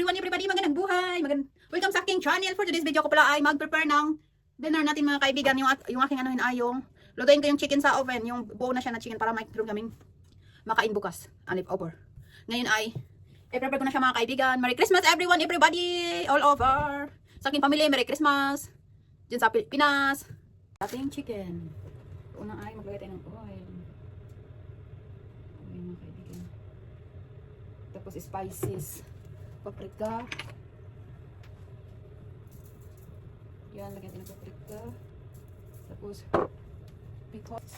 everyone, everybody, magandang buhay. Welcome sa aking channel. For today's video ko pala ay mag-prepare ng dinner natin mga kaibigan. Yung aking anuhin ay yung lutuin ko yung chicken sa oven. Yung buo na siya na chicken para microwave kaming makain bukas. Alip over. Ngayon ay i-prepare ko na siya mga kaibigan. Merry Christmas everyone, everybody, all over. Sa aking pamilya, Merry Christmas. Diyan sa Pilipinas. Ating chicken. Una ay maglagay tayo ng oil. Oil mga kaibigan. Tapos spices. Paprika. Yan, lagyan natin ng paprika. Tapos pickles.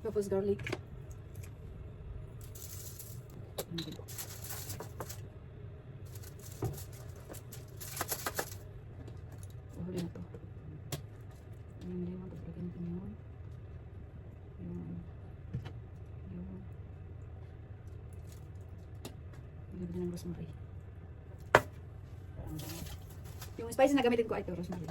Tapos garlic. Huli na to. Yung lemon, tapos lagyan natin yun. Lagyan ng rosemary. Yung spices na gamitin ko ay ito, rosemary.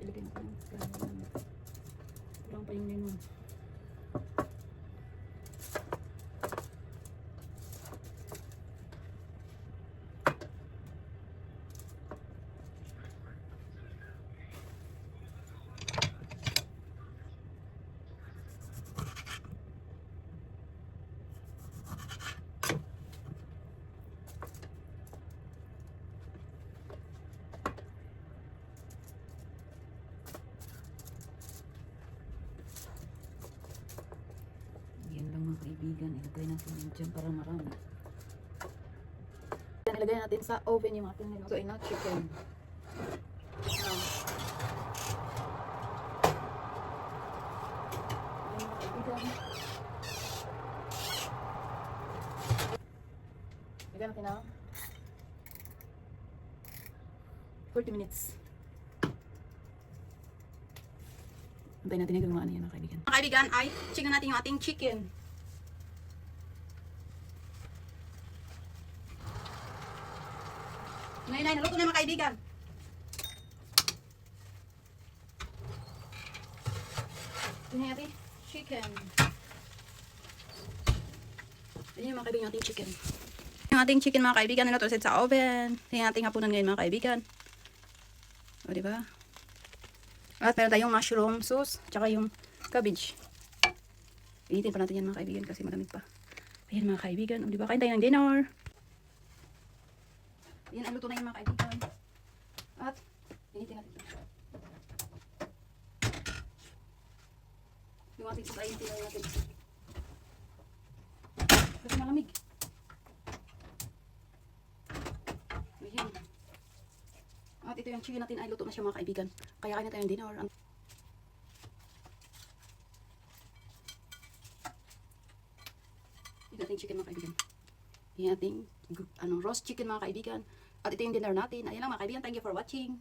Ilagay natin yung kulang pa yung lemon. Kaibigan, ilagay natin yun dyan para marami. Yan, ilagay natin sa oven yung ating nilutuin na chicken. Yan mga kaibigan. Ilagay natin na 40 minutes. Antayin natin yung mga ano yan mga kaibigan. Mga kaibigan ay chicken natin yung ating chicken. Ngayon, naluto na mga kaibigan. Tingnan natin chicken. Ayan yung mga kaibigan yung ating chicken. Yung ating chicken mga kaibigan, naluto sa oven. Tingnan natin hapunan ngayon mga kaibigan. O diba? At meron tayong mushroom sauce, tsaka yung cabbage. Initin pa natin yan mga kaibigan kasi malamig pa. Ayan mga kaibigan, o diba? Kain tayo ng dinner. Yan ang luto na yung mga kaibigan. At initin natin ito. Yung ating sasay, initin na natin. Kasi malamig. Ayan. At ito yung chicken natin ay luto na siya mga kaibigan. Kaya kain na tayo ng dinner. Ito ating chicken mga kaibigan. Yung ating roast chicken mga kaibigan. At ito yung dinner natin. Ayan lang mga kaibigan. Thank you for watching.